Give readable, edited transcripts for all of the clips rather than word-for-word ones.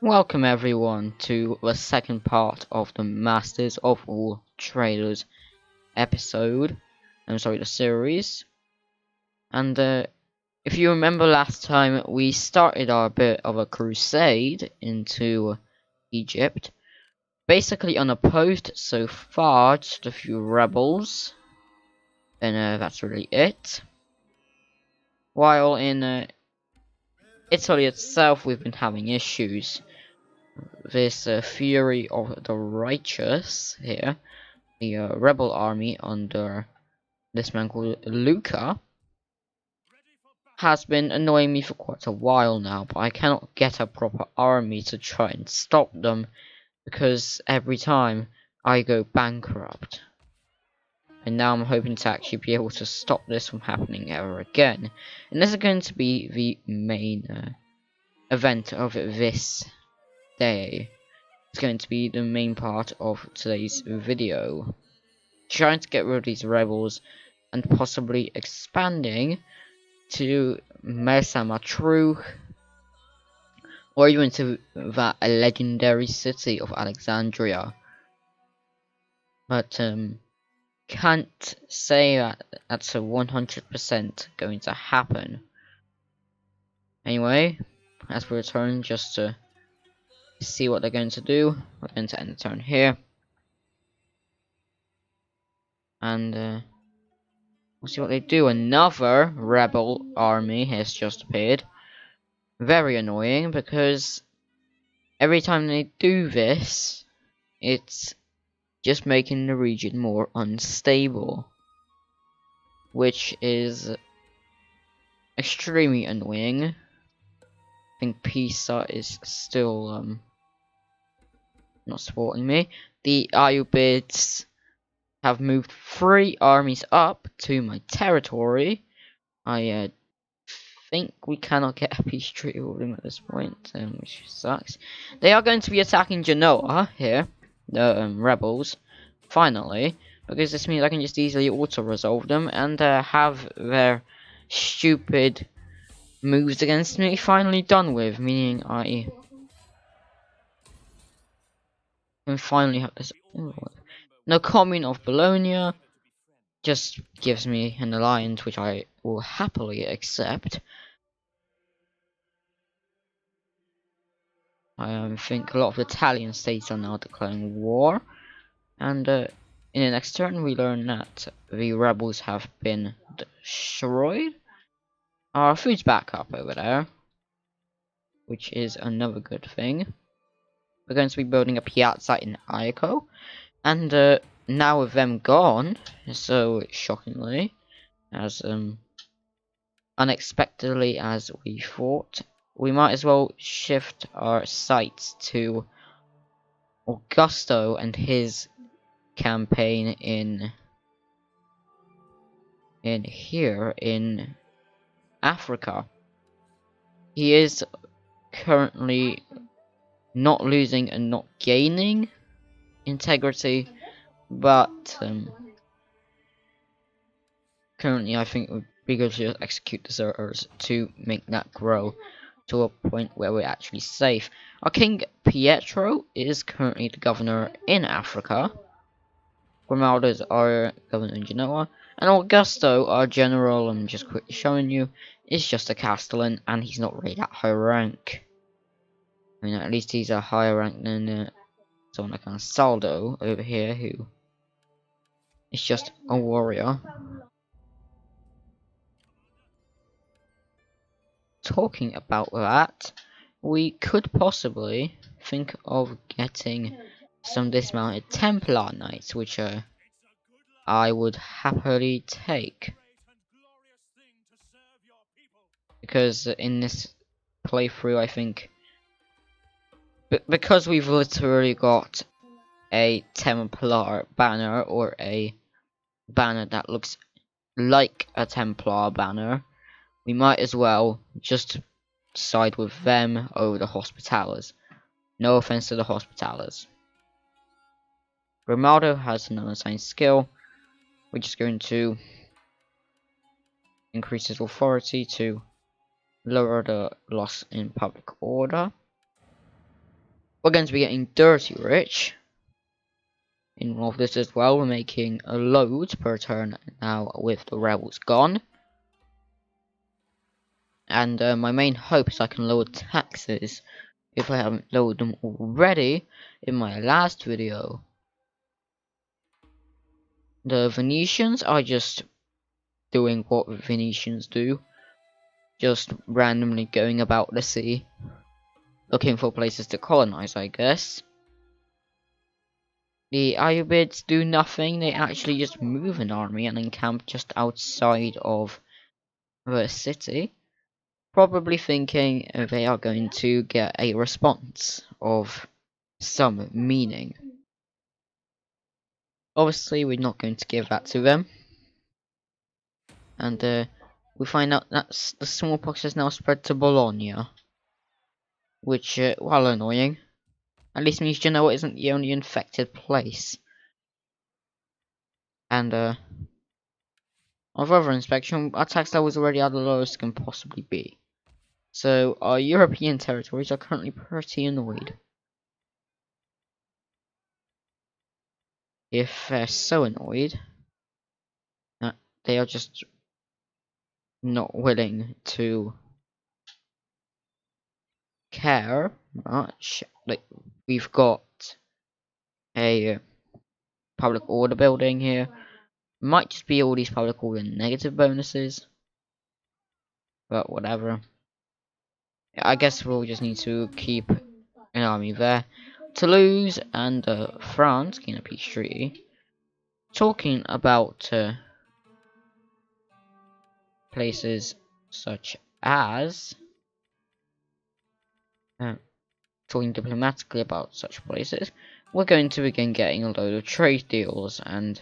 Welcome everyone to the second part of the Masters of All Traders episode. The series. And if you remember last time, we started our bit of a crusade into Egypt. Basically unopposed so far, just a few rebels. And that's really it. While in Italy itself, we've been having issues. This fury of the righteous here, the rebel army under this man called Luca, has been annoying me for quite a while now, but I cannot get a proper army to try and stop them because every time I go bankrupt. And now I'm hoping to actually be able to stop this from happening ever again. And this is going to be the main event of this day. It's going to be the main part of today's video. Trying to get rid of these rebels and possibly expanding to Mersa matruh, or even to that legendary city of Alexandria. But can't say that that's a 100% going to happen. Anyway, as we return just to see what they're going to do, we're going to end the turn here. And we'll see what they do. Another rebel army has just appeared. Very annoying because every time they do this, it's just making the region more unstable, which is extremely annoying. I think Pisa is still not supporting me. The Ayyubids have moved 3 armies up to my territory. I think we cannot get a peace treaty with them at this point, which sucks. They are going to be attacking Genoa here, the rebels, finally, because this means I can just easily auto-resolve them and have their stupid moves against me finally done with, meaning I can finally have this. No, Commune of Bologna just gives me an alliance which I will happily accept. I think a lot of Italian states are now declaring war, and in the next turn we learn that the rebels have been destroyed. Our food's back up over there, which is another good thing. We're going to be building a piazza in Aiko, and now with them gone, so shockingly, as unexpectedly as we thought, we might as well shift our sights to Augusto and his campaign in here in Africa. He is currently not losing and not gaining integrity, but currently I think it would be good to execute deserters to make that grow to a point where we're actually safe. Our King Pietro is currently the governor in Africa. Grimaldo is our governor in Genoa. And Augusto, our general, I'm just quickly showing you, is just a castellan, and he's not really that high rank. I mean, at least he's a higher rank than someone like Ansaldo over here, who is just a warrior. Talking about that, we could possibly think of getting some dismounted Templar Knights, which I would happily take. Because in this playthrough, I think, because we've literally got a Templar banner, or a banner that looks like a Templar banner, we might as well just side with them over the Hospitallers. No offense to the Hospitallers. Grimaldo has an unassigned skill, which is going to increase his authority to lower the loss in public order. We're going to be getting dirty rich in all of this as well. We're making a load per turn now with the rebels gone. And my main hope is I can lower taxes if I haven't lowered them already in my last video. The Venetians are just doing what Venetians do. Just randomly going about the sea. Looking for places to colonize, I guess. The Ayyubids do nothing, they actually just move an army and encamp just outside of the city. Probably thinking they are going to get a response of some meaning. Obviously, we're not going to give that to them. And we find out that the smallpox has now spread to Bologna. Which, while annoying, at least means Genoa isn't the only infected place. And on further inspection, our tax level is already at the lowest it can possibly be. So our European territories are currently pretty annoyed. If they're so annoyed that they are just not willing to care much. Like, we've got a public order building here. Might just be all these public order negative bonuses, but whatever. I guess we'll just need to keep an army there. Toulouse and France gain a peace treaty. Talking about places such as talking diplomatically about such places, we're going to begin getting a load of trade deals and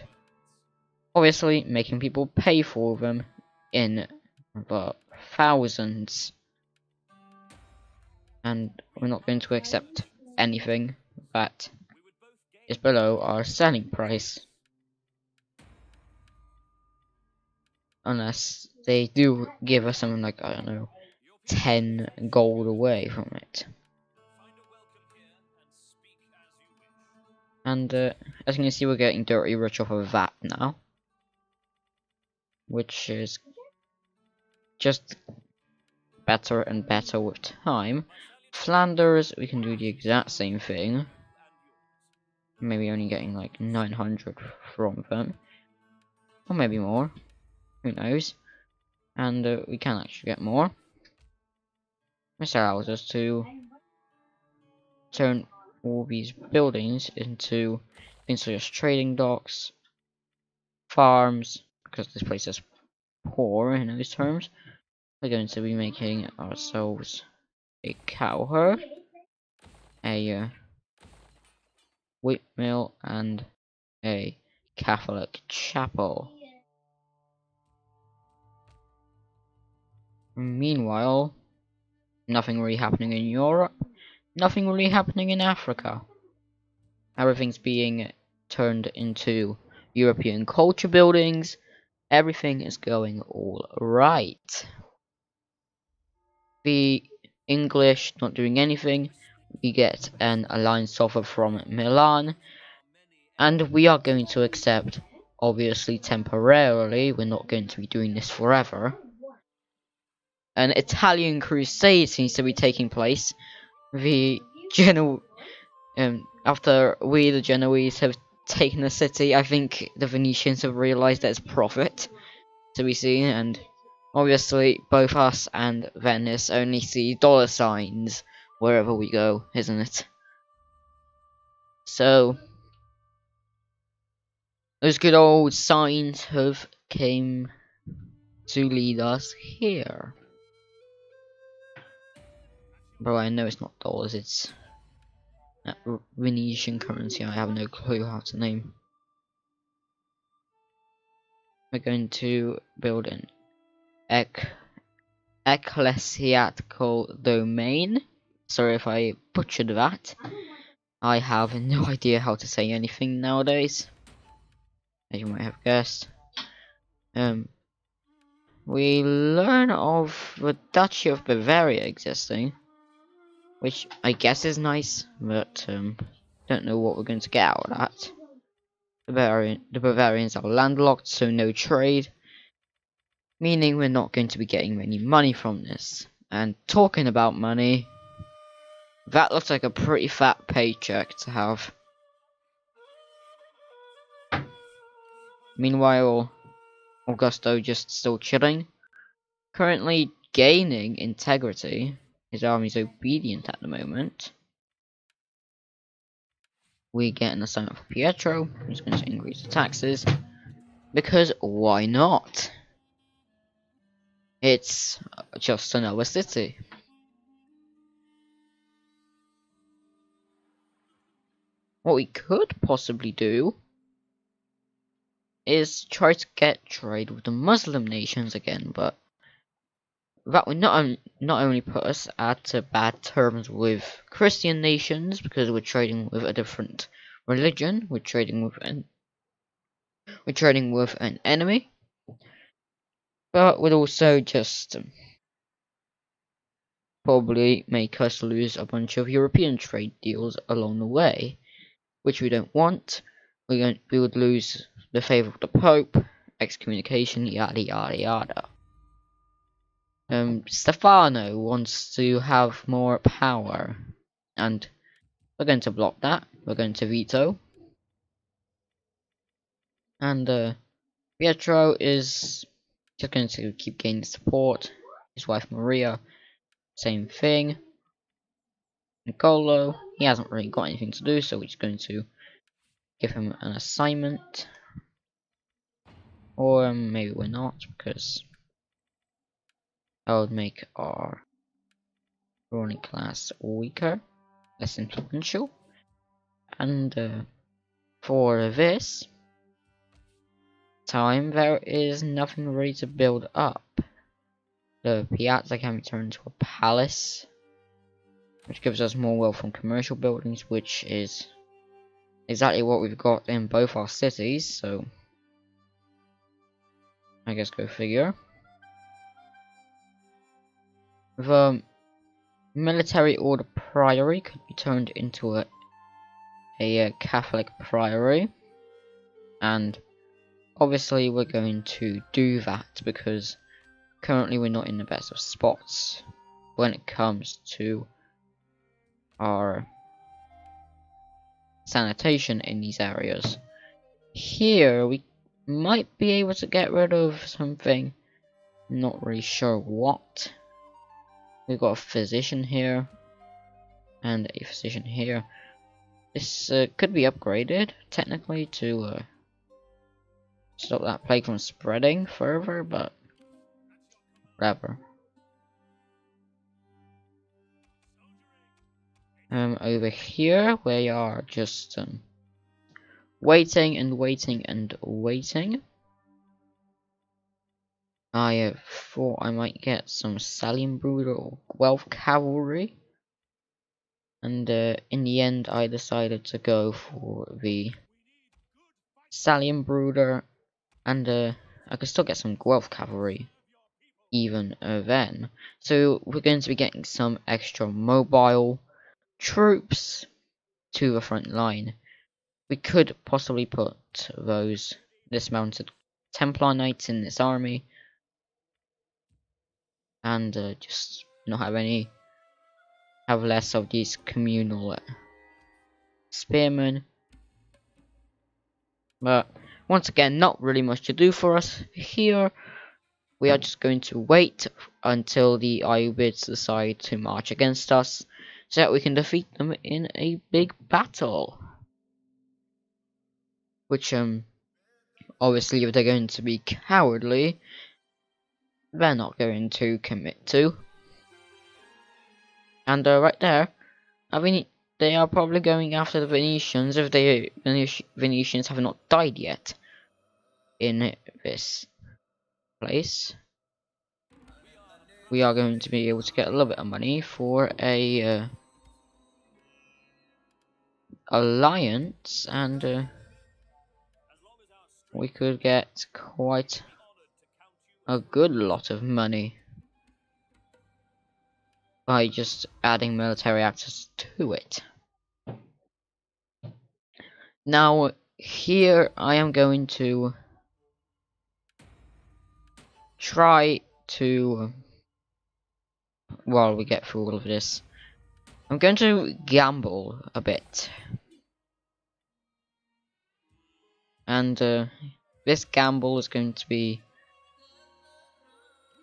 obviously making people pay for them in the thousands. And we're not going to accept anything that is below our selling price. Unless they do give us something like, I don't know, 10 gold away from it. And as you can see, we're getting dirty rich off of that now. Which is just better and better with time. Flanders, we can do the exact same thing. Maybe only getting like 900 from them. Or maybe more. Who knows. And we can actually get more. This allows us to turn all these buildings into things such as trading docks, farms, because this place is poor in those terms. We're going to be making ourselves a cow herd, a wheat mill, and a Catholic chapel. Meanwhile, nothing really happening in Europe, nothing really happening in Africa. Everything's being turned into European culture buildings. Everything is going all right. The English not doing anything. We get an alliance offer from Milan. And we are going to accept, obviously temporarily, we're not going to be doing this forever. An Italian crusade seems to be taking place. The after we the Genoese have taken the city, I think the Venetians have realised there's profit to be seen, and obviously both us and Venice only see dollar signs wherever we go, isn't it? So those good old signs have came to lead us here. Bro, I know it's not dollars, it's Venetian currency. I have no clue how to name. We're going to build an ecclesiastical domain. Sorry if I butchered that. I have no idea how to say anything nowadays, as you might have guessed. We learn of the Duchy of Bavaria existing. which I guess is nice, but don't know what we're going to get out of that. The Bavarians are landlocked, so no trade, meaning we're not going to be getting any money from this. And talking about money, that looks like a pretty fat paycheck to have. Meanwhile, Augusto just still chilling, currently gaining integrity. His army's obedient at the moment. We get an assignment for Pietro, who's going to increase the taxes, because why not? It's just another city. What we could possibly do is try to get trade with the Muslim nations again, but that would not only put us at bad terms with Christian nations because we're trading with a different religion, we're trading with an enemy, but would also just probably make us lose a bunch of European trade deals along the way, which we don't want. We would lose the favour of the Pope, excommunication, yada yada yada. Stefano wants to have more power, and we're going to block that. We're going to veto. And Pietro is just going to keep gaining support. His wife Maria, same thing. Nicolo, he hasn't really got anything to do, so we're just going to give him an assignment. Or maybe we're not, because that would make our ruling class weaker, less influential. And for this time, there is nothing really to build up. The piazza can be turned into a palace, which gives us more wealth from commercial buildings, which is exactly what we've got in both our cities, so I guess go figure. The military order priory could be turned into a Catholic priory, and obviously we're going to do that because currently we're not in the best of spots when it comes to our sanitation in these areas. Here we might be able to get rid of something, not really sure what. We've got a physician here and a physician here. This could be upgraded technically to stop that plague from spreading further, but whatever. Over here we are just waiting and waiting and waiting. I thought I might get some Stallion Brooder or Guelph Cavalry, and in the end I decided to go for the Stallion Brooder, and I could still get some Guelph Cavalry even then. So we're going to be getting some extra mobile troops to the front line. We could possibly put those dismounted Templar Knights in this army, and just not have less of these communal spearmen. But once again, not really much to do for us here. We are just going to wait until the Ayyubids decide to march against us, so that we can defeat them in a big battle. Which obviously if they're going to be cowardly, they're not going to commit to. And right there, I mean, they are probably going after the Venetians if the Venetians have not died yet in this place. We are going to be able to get a little bit of money for a alliance, and we could get quite a good lot of money. by just adding military access to it. Now, here I am going to try to, while we get through all of this, I'm going to gamble a bit. And this gamble is going to be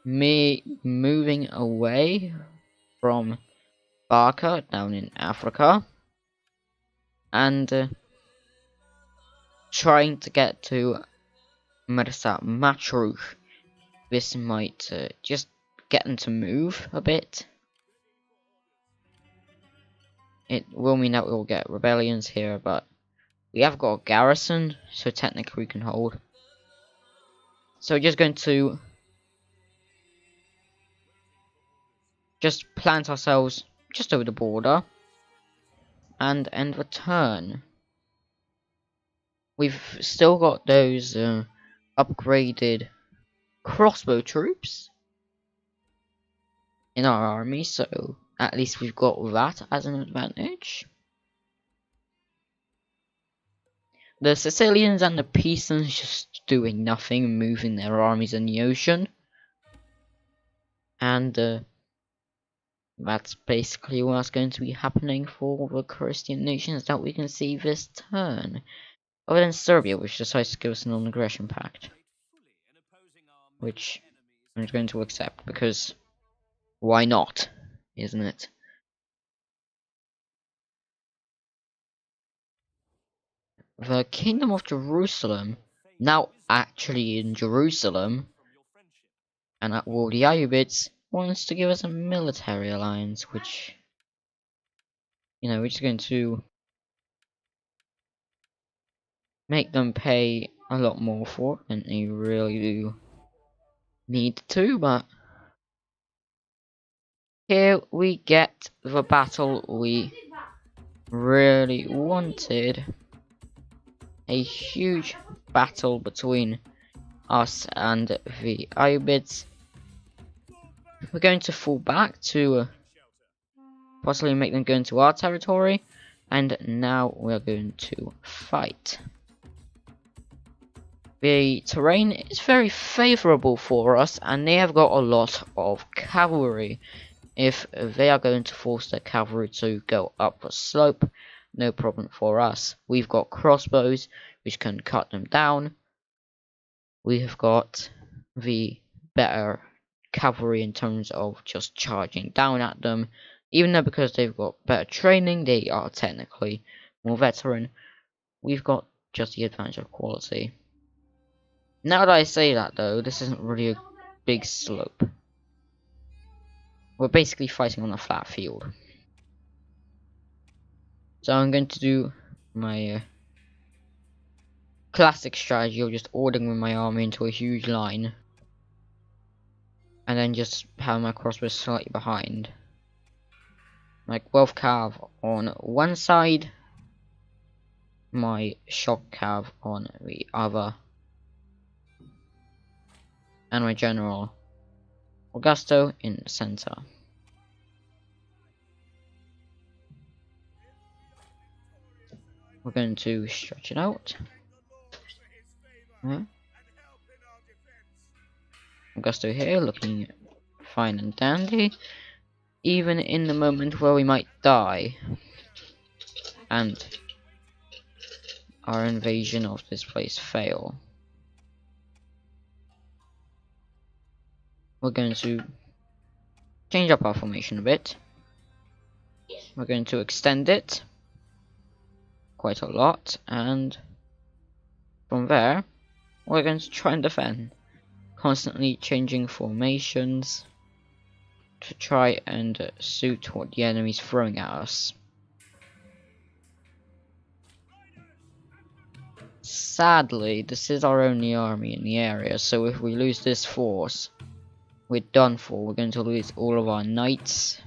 me moving away from Barca down in Africa and trying to get to mersa, matruh. This might just get them to move a bit. It will mean that we'll get rebellions here, but we have got a garrison, so technically we can hold. So we're just going to just plant ourselves just over the border and end the turn. We've still got those upgraded crossbow troops in our army, so at least we've got that as an advantage. The Sicilians and the Pisans just doing nothing, moving their armies in the ocean. And that's basically what's going to be happening for the Christian nations that we can see this turn. Other than Serbia, which decides to give us a non-aggression pact. Which I'm going to accept, because why not, isn't it? The Kingdom of Jerusalem, now actually in Jerusalem, and at war the Ayyubids, wants to give us a military alliance, which, you know, which is going to make them pay a lot more for than they really do need to, but here we get the battle we really wanted. A huge battle between us and the Ayyubids. We're going to fall back to possibly make them go into our territory, and now we're going to fight. The terrain is very favourable for us, and they have got a lot of cavalry. If they are going to force their cavalry to go up the slope, no problem for us. We've got crossbows which can cut them down. We have got the better cavalry in terms of just charging down at them. Even though because they've got better training, they are technically more veteran. We've got just the advantage of quality. Now that I say that though, this isn't really a big slope. We're basically fighting on a flat field. So I'm going to do my classic strategy of just ordering my army into a huge line. And then just have my crossbows slightly behind. My Guelph cav on one side. My shock cav on the other. And my general Augusto in the center. We're going to stretch it out. Augusto here, looking fine and dandy. Even in the moment where we might die. And our invasion of this place fail. We're going to change up our formation a bit. We're going to extend it quite a lot, and from there we're going to try and defend, constantly changing formations to try and suit what the enemy's throwing at us. Sadly, this is our only army in the area, so if we lose this force, we're done for. We're going to lose all of our knights.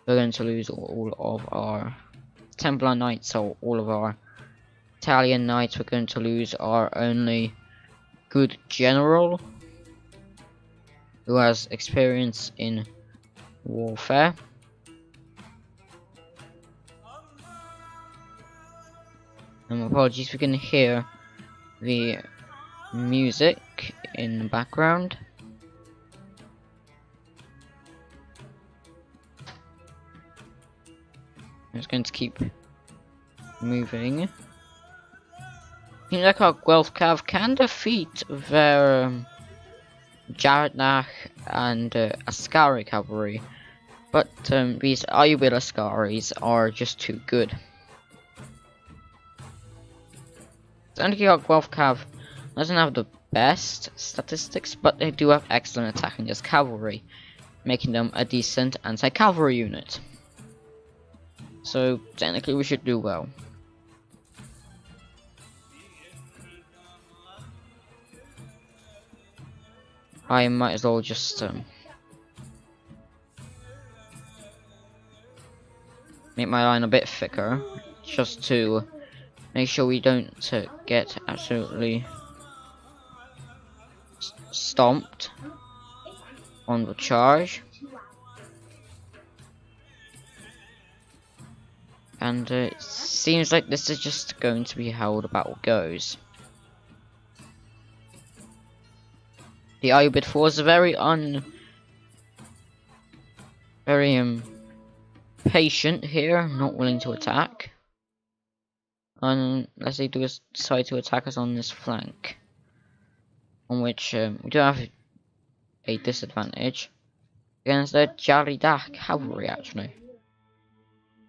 We're going to lose all of our Templar knights, so all of our Italian knights. We're going to lose our only good general, who has experience in warfare. Apologies, we can hear the music in the background. I'm just going to keep moving. Seems like our Guelph Cav can defeat their Jarednach and Ascari cavalry, but these Ayubid Ascaris are just too good. Technically, our Guelph Cav doesn't have the best statistics, but they do have excellent attacking as cavalry, making them a decent anti-cavalry unit. So technically we should do well. I might as well just make my line a bit thicker, just to make sure we don't get absolutely stomped on the charge. And it seems like this is just going to be how the battle goes. The Ayubid force are very patient here, not willing to attack. Unless they do decide to attack us on this flank, on which we do have a disadvantage against the Jaridah cavalry, actually.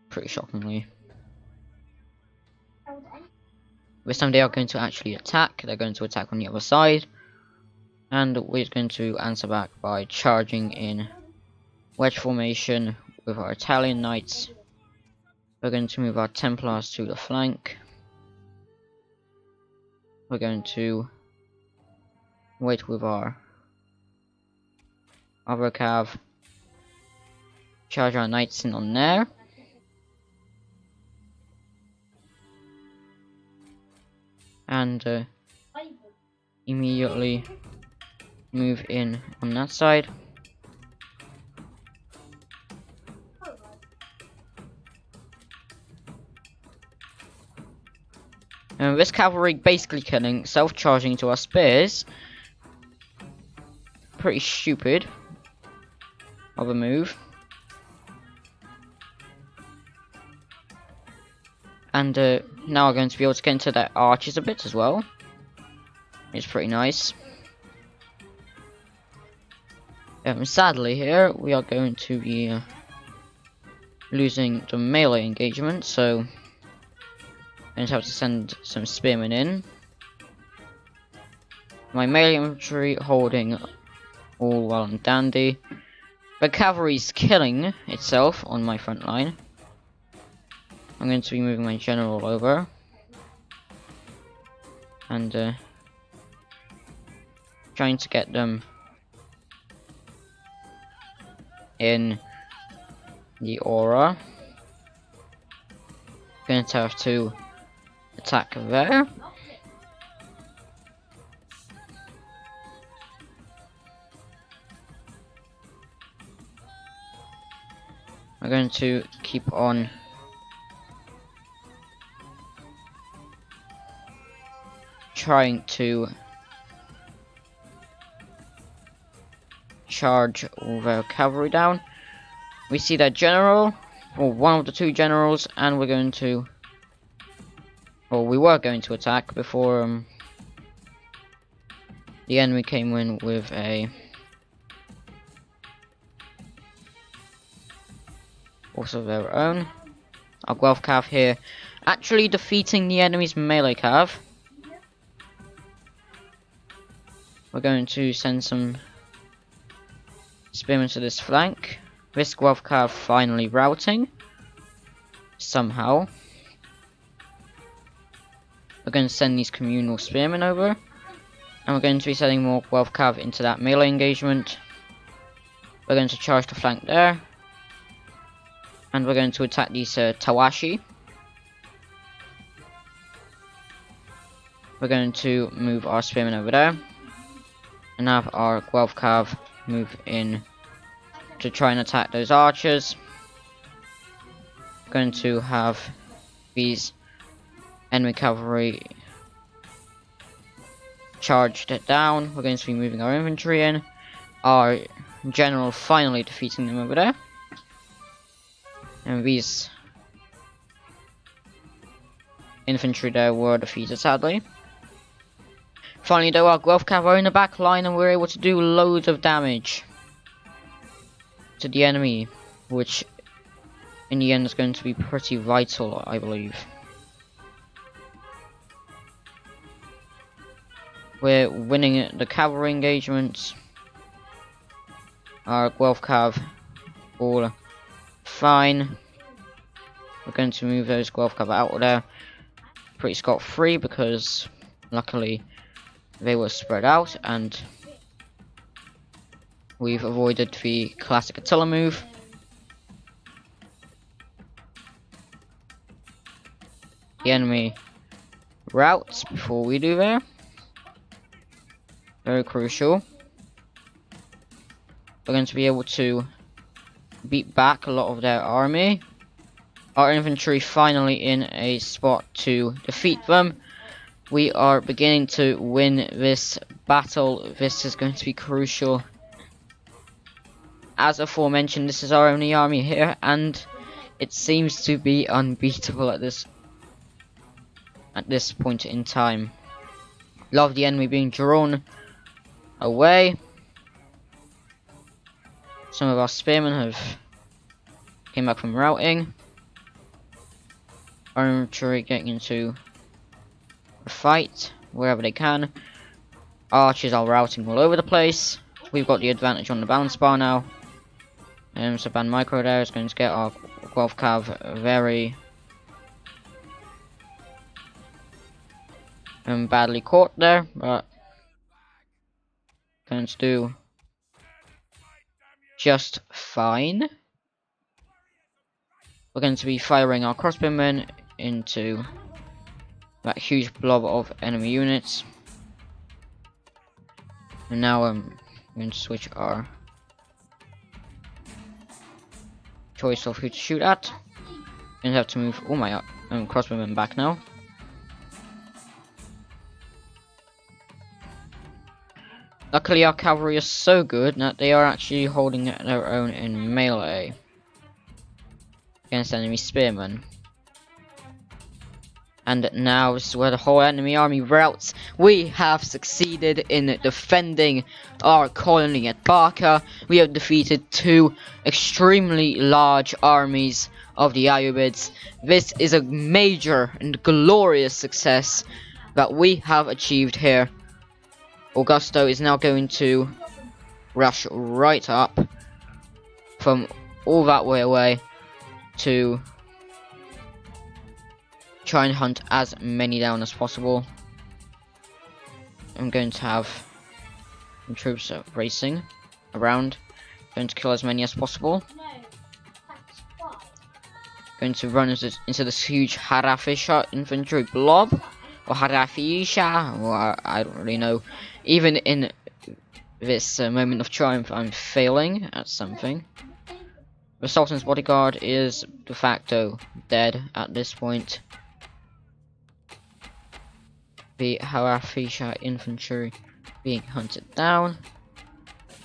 Pretty shockingly. This time they are going to actually attack. They're going to attack on the other side. And we're going to answer back by charging in wedge formation with our Italian knights. We're going to move our Templars to the flank. We're going to wait with our other cav. Charge our knights in on there. And immediately move in on that side. And this cavalry basically killing, self-charging to our spears. Pretty stupid of a move. And now we're going to be able to get into their archers a bit as well. It's pretty nice. Sadly here, we are going to be losing the melee engagement, so I'm going to have to send some spearmen in. My melee infantry holding all well and dandy. The cavalry's killing itself on my front line. I'm going to be moving my general over. And trying to get them in the aura. Going to have to attack there. I'm going to keep on trying to charge all their cavalry down. We see their general, or one of the two generals, and we're going to, or we were going to attack before the enemy came in with a also their own. Our Guelph Cav here actually defeating the enemy's melee Cav. We're going to send some spearmen to this flank. This Guelph Cav finally routing. Somehow. We're going to send these communal spearmen over. And we're going to be sending more Guelph Cav into that melee engagement. We're going to charge the flank there. And we're going to attack these Tawashi. We're going to move our spearmen over there. And have our Guelph Cav move in to try and attack those archers. Going to have these enemy cavalry charged it down. We're going to be moving our infantry in. Our general finally defeating them over there. And these infantry there were defeated, sadly. Finally though, our Guelph cavalry are in the back line and we're able to do loads of damage to the enemy, which in the end is going to be pretty vital, I believe. We're winning the cavalry engagements. Our Guelph cav all fine. We're going to move those Guelph cav out of there pretty scot-free because luckily they were spread out and we've avoided the classic Attila move. The enemy routes before we do there. Very crucial. We're going to be able to beat back a lot of their army. Our infantry finally in a spot to defeat them. We are beginning to win this battle. This is going to be crucial. As aforementioned, this is our only army here, and it seems to be unbeatable at this point in time. A lot of the enemy being drawn away. Some of our spearmen have came back from routing. Our infantry getting into a fight wherever they can. Archers are routing all over the place. We've got the advantage on the balance bar now. So Ban Micro there is going to get our Guelph cav very badly caught there, but going to do just fine. We're going to be firing our crossbowmen into that huge blob of enemy units. And now I'm going to switch our choice of who to shoot at. I'm going to have to move all my crossbowmen back now. Luckily our cavalry is so good that they are actually holding their own in melee against enemy spearmen. And now this is where the whole enemy army routes. We have succeeded in defending our colony at Barca. We have defeated two extremely large armies of the Ayyubids. This is a major and glorious success that we have achieved here. Augusto is now going to rush right up from all that way away to try and hunt as many down as possible. I'm going to have some troops racing around, going to kill as many as possible. Going to run into this huge Harafisha infantry blob, or Harafisha, or I don't really know. Even in this moment of triumph, I'm failing at something. The Sultan's bodyguard is de facto dead at this point. The Harafisha infantry being hunted down.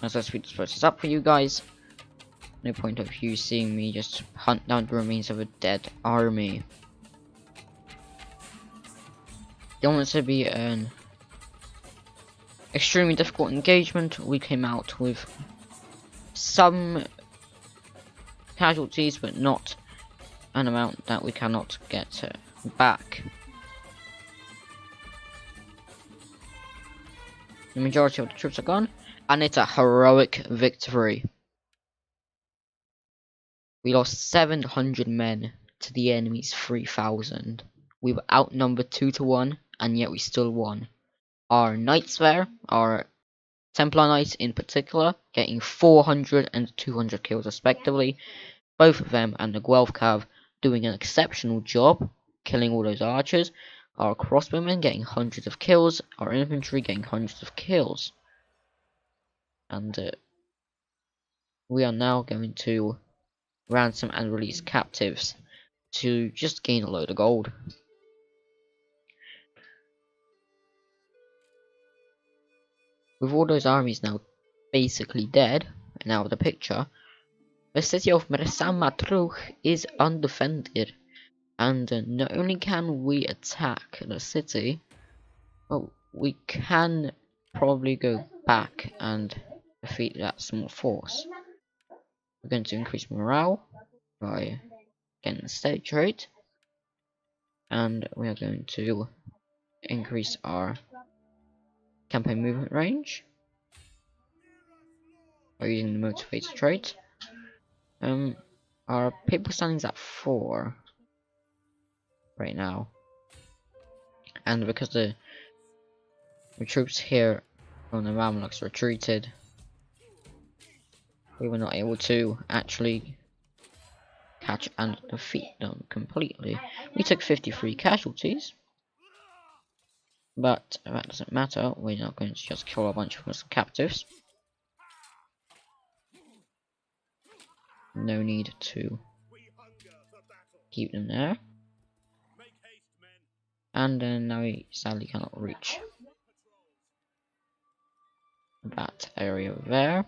As I speed this process up for you guys. No point of you seeing me just hunt down the remains of a dead army. Don't want it to be an extremely difficult engagement. We came out with some casualties, but not an amount that we cannot get back. The majority of the troops are gone, and it's a heroic victory. We lost 700 men to the enemy's 3,000. We were outnumbered 2 to 1, and yet we still won. Our knights there, our Templar knights in particular, getting 400 and 200 kills respectively. Both of them and the Guelph cav doing an exceptional job, killing all those archers. Our crossbowmen getting hundreds of kills, our infantry getting hundreds of kills. And we are now going to ransom and release captives to just gain a load of gold. With all those armies now basically dead and out of the picture, the city of Mersa Matruh is undefended, and not only can we attack the city, but we can probably go back and defeat that small force. We're going to increase morale by getting the stage rate, and we are going to increase our campaign movement range by using the motivator trait. Our people standing's at 4 right now, and because the troops here from the Mamluks retreated, we were not able to actually catch and defeat them completely. We took 53 casualties, but that doesn't matter. We're not going to just kill a bunch of Muslim captives. No need to keep them there. And then now we sadly cannot reach that area there.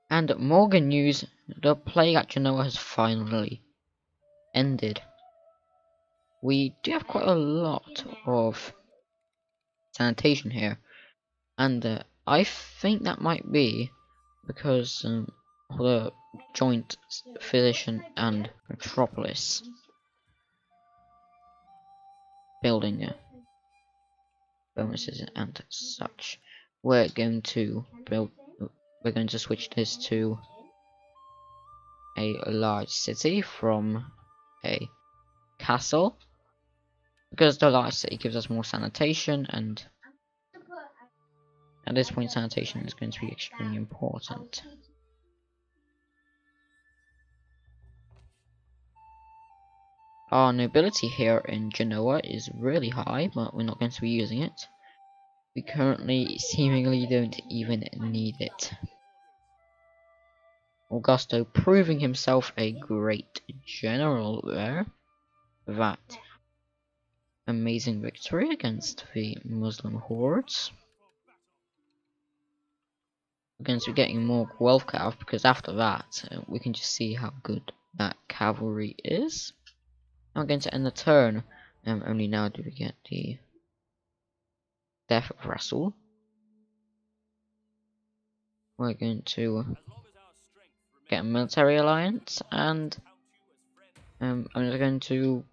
And more good news, the plague at Genoa has finally ended. We do have quite a lot of sanitation here, and I think that might be because the joint physician and metropolis building bonuses and such. We're going to switch this to a large city from a castle, because the large city gives us more sanitation, and at this point sanitation is going to be extremely important. Our nobility here in Genoa is really high, but we're not going to be using it. We currently seemingly don't even need it. Augusto proving himself a great general there. That amazing victory against the Muslim hordes. We're going to be getting more wealth cav, because after that we can just see how good that cavalry is. I'm going to end the turn. Only now do we get the death of Rasul. We're going to get a military alliance, and I'm going to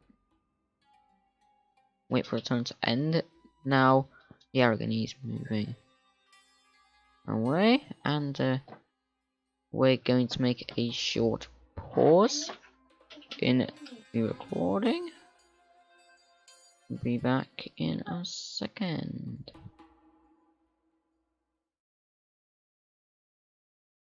wait for a turn to end. Now the Aragonese moving away, and we're going to make a short pause in the recording. Be back in a second.